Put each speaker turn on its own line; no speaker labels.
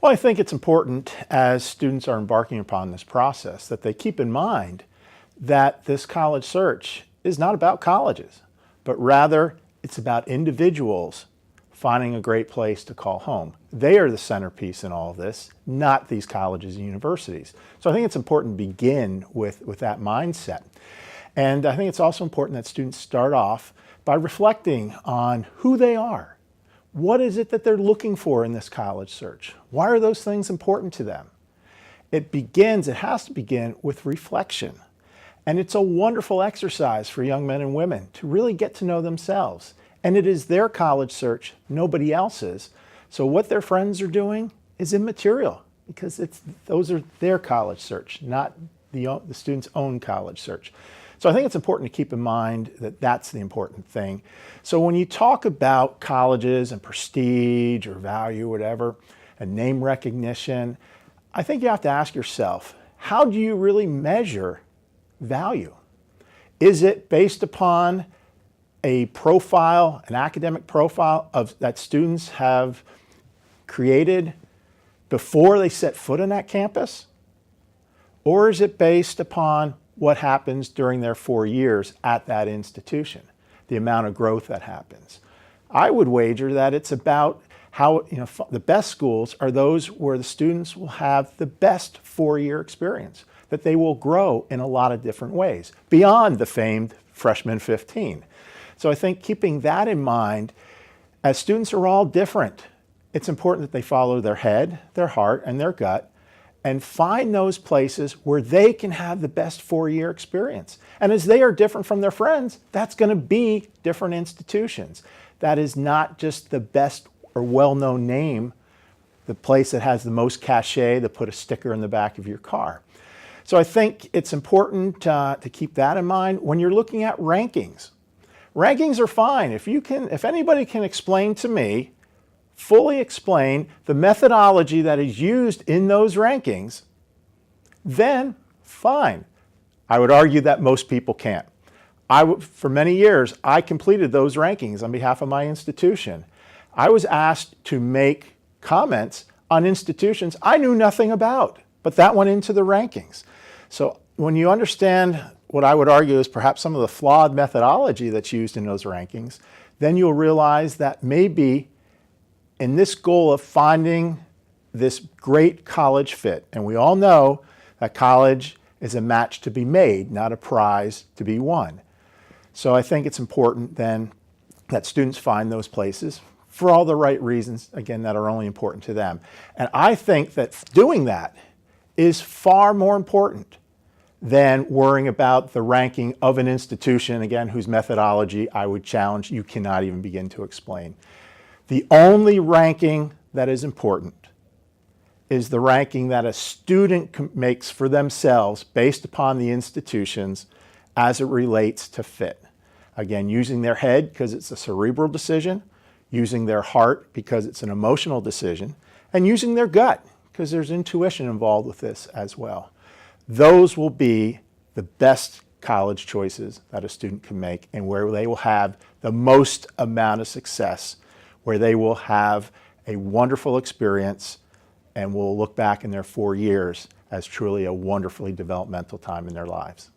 Well, I think it's important as students are embarking upon this process that they keep in mind that this college search is not about colleges, but rather it's about individuals finding a great place to call home. They are the centerpiece in all of this, not these colleges and universities. So I think it's important to begin with that mindset. And I think it's also important that students start off by reflecting on who they are. What is it that they're looking for in this college search? Why are those things important to them? It has to begin with reflection. And it's a wonderful exercise for young men and women to really get to know themselves. And it is their college search, nobody else's. So what their friends are doing is immaterial because those are their college search, not the student's own college search. So I think it's important to keep in mind that that's the important thing. So when you talk about colleges and prestige or value, whatever, and name recognition, I think you have to ask yourself, how do you really measure value? Is it based upon a profile, an academic profile that students have created before they set foot on that campus? Or is it based upon what happens during their 4 years at that institution, the amount of growth that happens? I would wager that it's about how, the best schools are those where the students will have the best 4-year experience, that they will grow in a lot of different ways, beyond the famed freshman 15. So I think keeping that in mind, as students are all different, it's important that they follow their head, their heart, and their gut, and find those places where they can have the best 4-year experience. And as they are different from their friends, that's going to be different institutions. That is not just the best or well-known name, the place that has the most cachet to put a sticker in the back of your car. So I think it's important to keep that in mind when you're looking at rankings. Rankings are fine. If anybody can explain to me, fully explain the methodology that is used in those rankings, then fine. I would argue that most people can't. For many years, I completed those rankings on behalf of my institution. I was asked to make comments on institutions I knew nothing about, but that went into the rankings. So when you understand what I would argue is perhaps some of the flawed methodology that's used in those rankings, then you'll realize that maybe in this goal of finding this great college fit, and we all know that college is a match to be made, not a prize to be won. So I think it's important then that students find those places for all the right reasons, again, that are only important to them. And I think that doing that is far more important than worrying about the ranking of an institution, again, whose methodology I would challenge you cannot even begin to explain. The only ranking that is important is the ranking that a student makes for themselves based upon the institutions as it relates to fit. Again, using their head because it's a cerebral decision, using their heart because it's an emotional decision, and using their gut because there's intuition involved with this as well. Those will be the best college choices that a student can make and where they will have the most amount of success, where they will have a wonderful experience and will look back in their 4 years as truly a wonderfully developmental time in their lives.